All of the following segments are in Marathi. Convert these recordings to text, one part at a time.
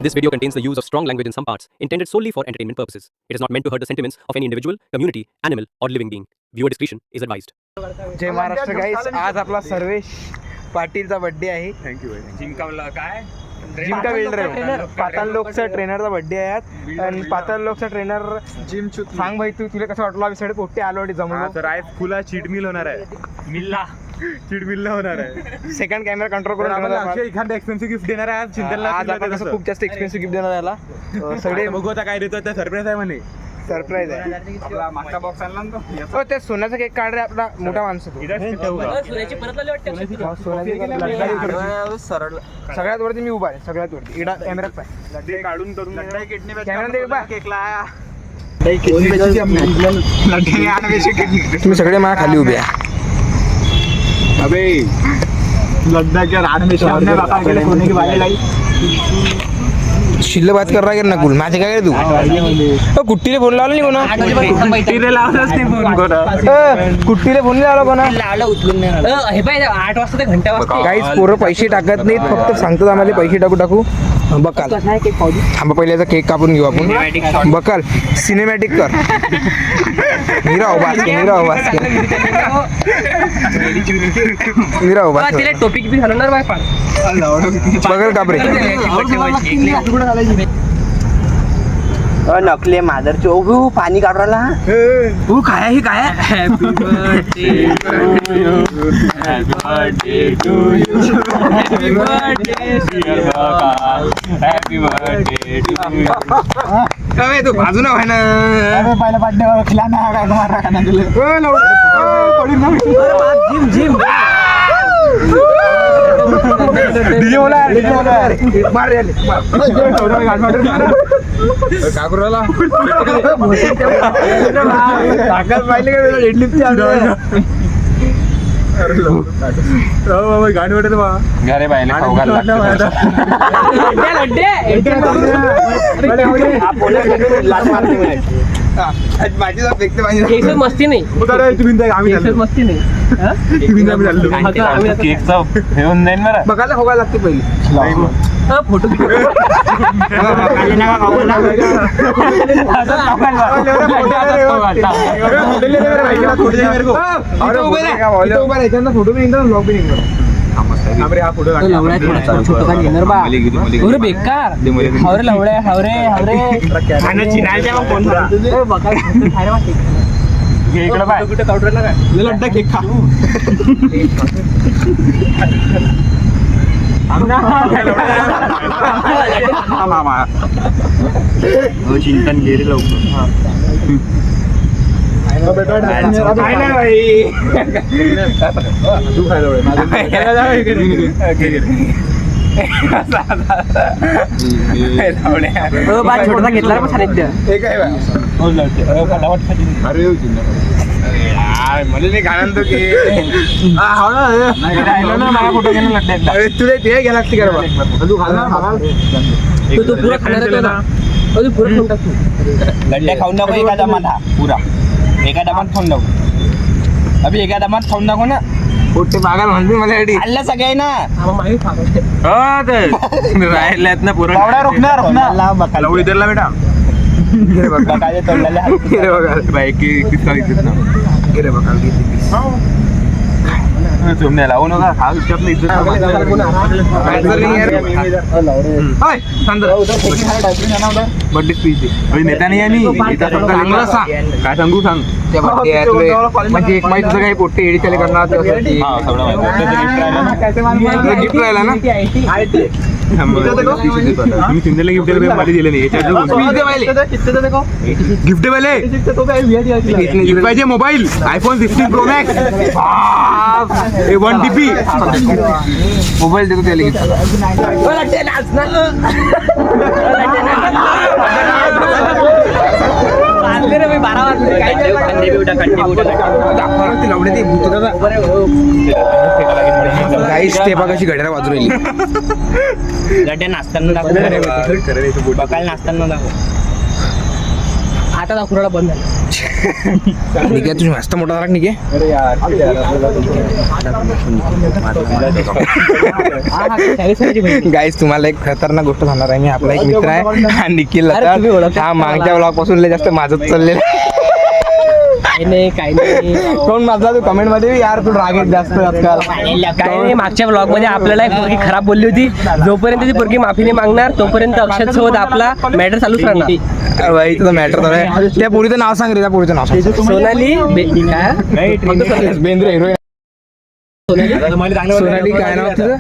This video contains the use of strong language in some parts, intended solely for entertainment purposes. It is not meant to hurt the sentiments of any individual, community, animal, or living being. Viewer discretion is advised. जय महाराष्ट्र गाईस, आज आपला सर्वेश पाटीलचा बर्थडे आहे. थँक्यू जिंकावला काय जिमका बिल्डर पाताल लोकचा ट्रेनरचा बर्थडे आहे आज. आणि पाताल लोकचा ट्रेनर जिम सांग भाई, तुला कसं वाटलं? आम्ही सगळे पोट्टे आलो आणि जमलो. तर आज फुला चीट मिल होणार आहे. मिल्ला चीट मिल्ला होणार आहे. सेकंड कॅमेरा कंट्रोल करून अक्षय एखादा एक्सपेन्सिव्ह गिफ्ट देणार आहे आज चिंतनला. आज आपण कसं खूप जास्त एक्सपेन्सिव्ह गिफ्ट देणार याला. सगळे बघू आता काय देतो, त्या सरप्राईज आहे म्हणे. सरप्राईज आहे. मागचा बॉक्स आणला ना तो. हो, त्या सोन्याचा केक काढ रे आपला मोठा माणूस तो. सगळ्यात वरती मी उभा आहे, सगळ्यात वरती. इडा कॅमेरात पाय काढून करून कॅमेरा दे बा. केकला तुम्ही सगळे माझ्या खाली उभे आहे. अबे लद्दाख रान में सामने बाबा के सोने की वाली लाई शिल्ल बात कर रहा है नकुल. माझे काय तू कुट्टीले फोन लावला नाही कोणा? कुट्टीले लावलाच नाही फोन कोणा. कुट्टीले फोन लावला कोणा? उचलून हे पाहिजे 8 वाजता ते घंटा वाजता. काहीच पोरं पैसे टाकत नाहीत, फक्त सांगतात आम्हाला पैसे टाकू. बकाल थांबा, पहिले याचा केक कापून घेऊ आपण. बकाल सिनेमॅटिक कर. निराव बास्के तिला टोपिक बी घालणार बाय पण बगल कापरे. नकले मादरचे ओ पाणी काढून राहिला. काय हे काय? हॅपी बर्थडे काय तू बाजू ना ना पहिला बर्थडे खिला ना काय मारा खाना दिले जिम जिम काकुराला गाडी वाटत बा घरे बायले मस्ती नाही मस्ती नाही घेऊन जाईन मला. बघायला होगा लागते पहिले फोटो फोटो भी ब्लॉग भी बेकार हवरे लवडे हवरे कुठे काउंटरला काय लड्डा केक खा. चिंतन गेले लवकर. छोटा घेतला सानिध्य मला नाही घाण तो की तुला ते घ्या लागते का तू पुरा खाणार ना. तू पुरा खाऊन टाक. लड्डे खाऊन दाखव एका दमात. हा पुरा एका दमात खाऊन दाखव. अभि एका दमात खाऊन दाखव ना. पोट्टे बागाल म्हणते माझ्यासाठी. खाल्लं सगळे ना. राहिल्यात ना पुरा. पावडा रुकणार लवडी दिला बेटा. काय तोडलेले बाई किस्सा घेतलीस ना. गिरे बघाल तुमने लावू नका. हा आपली इज्जत बर्थडे स्पीच दे. नेता नाही आणि काय सांगू सांग. म्हणजे एक माहिती तुझं काही पोट्टे एडी त्याला करणार गिफ्ट राहिला ना. तुम्ही सिंधेला गिफ्ट दिले नाही. गिफ्ट वाले गिफ्ट पाहिजे mobile iPhone 16 Pro Max 1 TB mobile देतो त्याला गिफ्ट. गाईस ते बघा कशी घड्याला बाजू राहिली. लड्डे नाचताना दाखव. बघायला नाचताना दाखव. आता दाखवला बंद झाला. निके तुझी मस्त मोठा झाला निके. गाईस तुम्हाला एक खतरनाक गोष्ट सांगणार आहे मी. आपला एक मित्र आहे हा निखिल लता. हा मागच्या ब्लॉग पासून लय जास्त माझत चाललेला. काही नाही कोण माझला तू कमेंट मध्ये यार तू रागेत जास्त आजकाल. काही नाही. मागच्या ब्लॉग मध्ये आपल्याला एक पोरगी खराब बोलली होती. जोपर्यंत ती पोरगी माफी नाही मागणार तोपर्यंत अक्षत सोबत आपला मॅटर चालूच राहणार. बाई तुझं मॅटर तर आहे. त्या पोरीचं नाव सांग रे. त्या पोरीचं नाव सांग. सोनाली बेंद्रे हिरो. सोनाली काय नाव तुझं?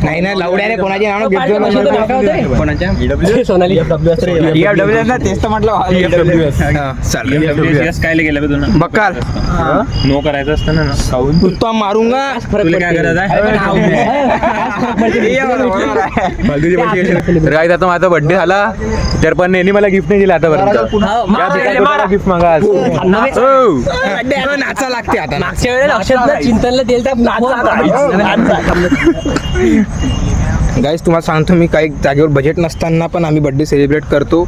नाही नाही लवड्याने कोणाची नाव घेतलं कोणाच्या सोनाली तेच तर म्हटलं काय गेलं बे तुला बक्काल नो करायचं असतं ना खाऊन कुत्ता मारूंगा. तुला काय करायचं आहे काय आता माझा बर्थडे झाला तर पण यांनी मला गिफ्ट नाही दिलं आतापर्यंत गिफ्ट मागा नाचा लागते आता. मागच्या वेळेला अक्षत चिंतनला दिलं तर गाईस तुम्हाला सांगतो मी काही जागेवर बजेट नसताना पण आम्ही बर्थडे सेलिब्रेट करतो.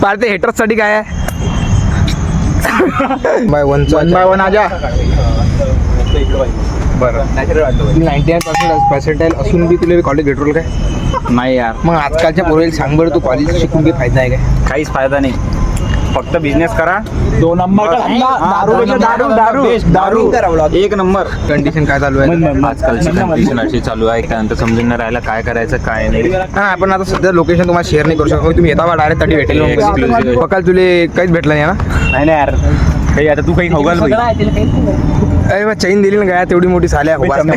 पार्टी हेटर्स साठी काय आहे? बाय वन बाय वन आजा. बरं 99% पर्सेंटाईल असून बी तुला कॉलेज भेटवलं काय? नाही यार मग आजकालच्या पोरीला सांग बरं तू कॉलेज शिकून काही फायदा आहे काय? काहीच फायदा नाही फक्त बिझनेस करा 2 नंबर दारू एक नंबर कंडिशन काय चालू आहे? आजकालची कंडिशन अशी चालू आहे त्यानंतर समजून नाही राहायला काय करायचं काय नाही. हा आपण आता सध्या लोकेशन तुम्हाला शेअर नाही करू शकतो. तुम्ही येता डायरेक्ट तटी भेटेल. Exclusive. बकाल तुला काहीच भेटलं नाही ना? नाही यार काही आता तू काही खाऊ अरे मग चैन दिली ना काय तेवढी मोठी साल्या बघायला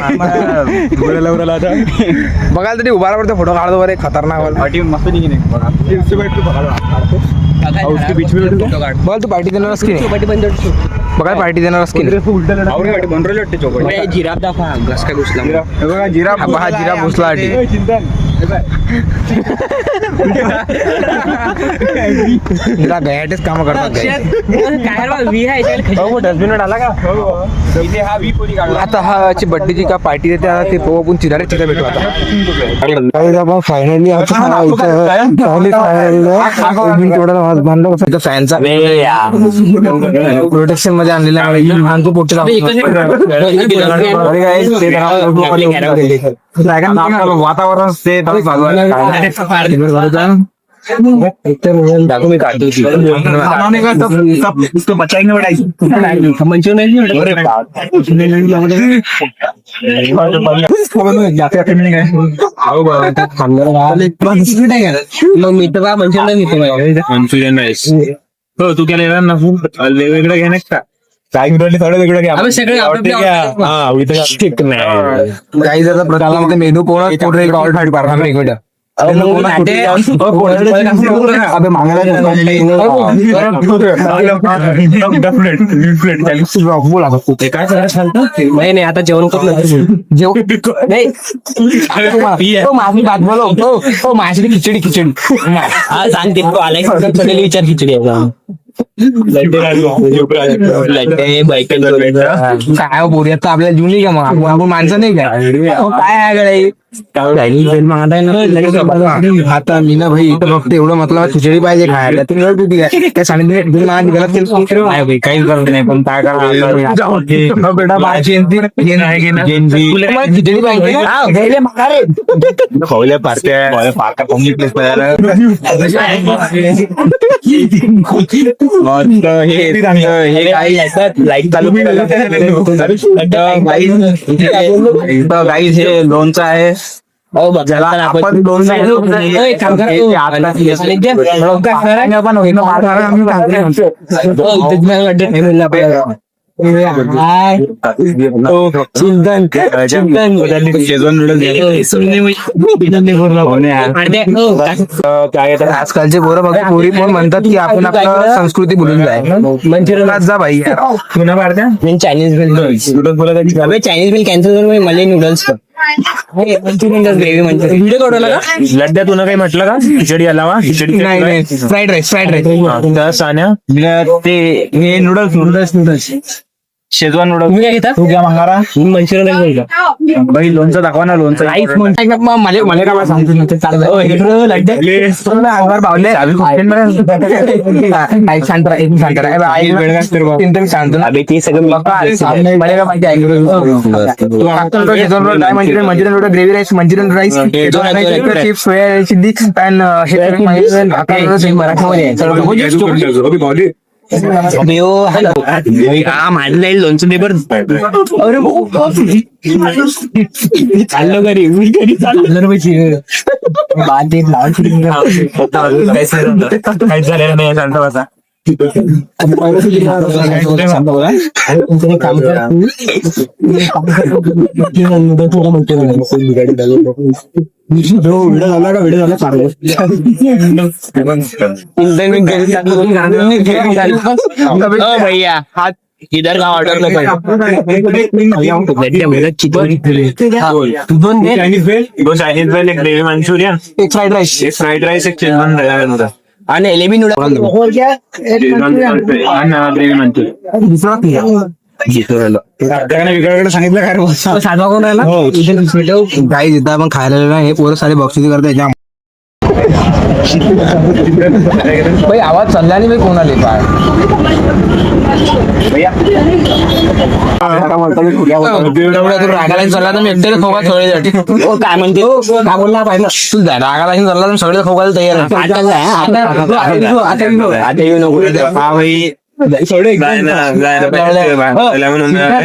तरी उभारा पडतो फोटो काढतो बरे खतरनाक वाला. मस्त बोल तू पार्टी देणार की नाही? बघा पार्टी देणार की नाही? जिराफ दाखवा घस काय घुसला जिराफ हा जिराफ घुसला. तिला गयाटेच काम करतात आता हा बर्थडेची का पार्टी देते आता ते पाहू आपण चिराडे तिथे भेटू आता फायनली फॅनचा प्रोटेक्शन मध्ये आणलेला वातावरण मंचुरियन राईस हो तू केला ना वेगवेगळं घे ना काय थोडं वेगळं घ्या काही जर प्रकारामध्ये मेनू पोळा ऑल फाईट पारणार नाही इकडे नाही आता जेवण माझी खिचडी सांगते विचार खिचडी काय बोरियत तर आपल्याला जुनी का मग आपण माणसं नाही काय आता मी ना भाई फक्त एवढं म्हटलं खिचडी पाहिजे खायला तुम्ही काय सांगितलं गलत केलं काही करत नाही पण काय खिचडी पाहिजे खवल्या पार्ट्या लाईट चालू गाईज हे लोणचं आहे आपण आजकालचे पोरं बघा पोरी पण म्हणतात की आपण आपलं संस्कृती बोलून जाय मंचुरियन जा भाई Chinese bill Chinese bill cancel करून मला नूडल्स व्हिडिओ काढवला का लड्ड्या तुला काही म्हटलं का खिचडी अलावा खिचडी नाही फ्राईड राईस सान्या ते हे नूडल्स शेजवान नूडल्स. तुम्ही काय घेता? तू घ्या मंगारा. मंचुरियन राईस घेता. बाई लोणचं दाखवा ना लोणचं. राईस म्हणजे मला काय सांगतो ना ते चाललं अंगावर बावले शांत राहा एक शांत राहा मी सांगतो ना अबे ते सगळं मला काय माहिती Manchurian gravy rice Manchurian rice chips soya chilli and हे मराठीमध्ये मांडलं लोणचं दे बरं. चाललो घरी मी घरी चाललो काहीच झालेलं नाही शांत बसा. भैया हाथ इधर का ऑर्डर दोन चायनीज भेल एक ग्रेव्ही मंचुरियन एक फ्राईड राईस एक फ्राईड राईस एक शेजवान होता आणि एलेबी नूडल्स ग्रेव्ही मंचुरियन वेगळ्याकडे सांगितलं काय रे? साधवा कोण राहिला? काही जिथं आपण खायला आलेलो नाही हे पोरं सारे बक्षिसी करता भाई आवाज चालला नाही कोण आले काय रागाला चालला तर मी एकट्याने खोका सगळे काय म्हणते काय बोलला पाहिजे तू रागाला चालला तर सगळे खोकायला तयार आहे आता येऊ नको. हा भाई सोडे हे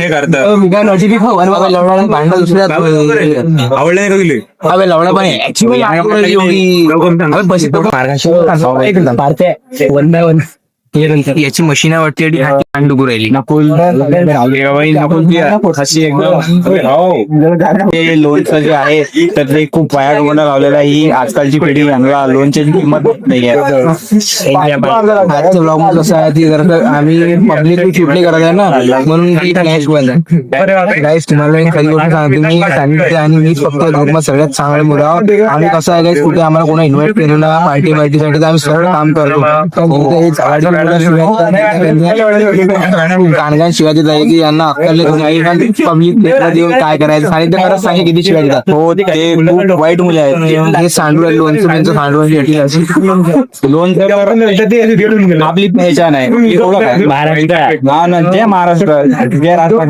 करतं भांडा दुसऱ्या आवडलं नाही का तुले? अबे लवडा पण वन बाय वन याची मशीन वाटते डुबू राहिली हे लोणचं जे आहे तर ते खूप वाया गमवणं लावलेलं आहे. ही आजकालची पिढी लोणच्याची किंमत नाही आहे. आजच्या ब्लॉग मध्ये कसं आहे ती जरा आम्ही पब्लिक चिपली करत आहे ना म्हणून ती गॅस बंद आहे. गाईस तुम्हाला मी खरी गोष्ट सांगते मी सांगितले आणि मी फक्त ग्रुपमध्ये सगळ्यात चांगले मुलं आहोत. आणि कसं आहे गाईस कुठे आम्हाला कोणी इन्व्हाइट केलं ना पार्टीसाठी आम्ही सगळं काम करतो. गाणगान शिवाजी जाईल की यांना पब्लिक देऊन काय करायचं आणि ते खरंच सांगे किती शिवाय देतात. हो ते खूप वाईट मुले आहेत. हे सांडू लोणचं सांडू आपली पहचान आहे महाराष्ट्र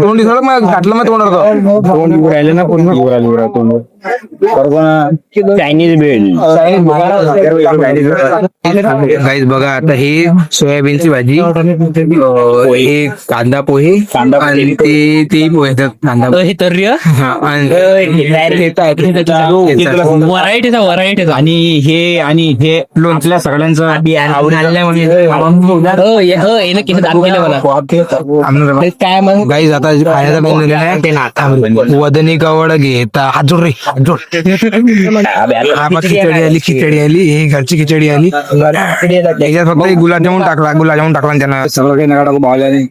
तोंडी थोडं मग घातलं मग तोंड राहिले ना पूर्ण चायनीज भेल गाईज बघा आता हे सोयाबीनची भाजी हे कांदा पोहे आणि ते पोहे कांदा हे तर्य व्हरायटीचा व्हरायटीचा आणि हे लोणचल्या सगळ्यांचं काय मग गाईज आता खायचा टाइम झालेला आहे. वदनी कवड घेता हातजोड रे हातजोड खिचडी आली ही घरची खिचडी आली त्याच्यात फक्त गुलाबजामुन टाकला त्यांना सगळं काही नका टाकू भावल्या नाही.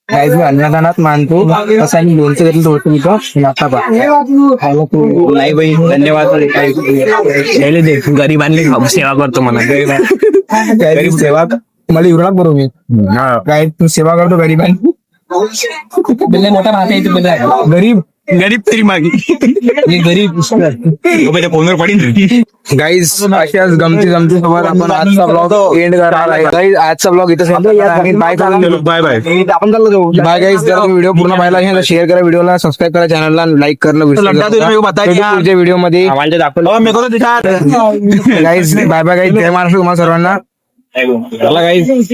काहीच मी अन्नदानात मानतो असं आम्ही लोणचं घेतलं थोडं आता नाही बाई धन्यवाद. गरीबांनी सेवा करतो मला. गरीब सेवा मला युवराला बरोबर मी काय तू सेवा करतो गरिबांनी मोठा राहते गरीब गरीब तरी मागे गरीब फोनवर पडीन. गाईज अशाच गमती सोबत आपण आजचा ब्लॉग एंड करणार आहे. आजचा ब्लॉग इथं बाय आपण चाललो बाय गाईज. जर व्हिडिओ पूर्ण पाहिला असेल तर शेअर करा, व्हिडिओला सबस्क्राईब करा, चॅनलला लाईक करणं पुढच्या व्हिडिओमध्ये गाईज. Bye bye guys. जय महाराष्ट्र तुम्हाला सर्वांना. गाईज.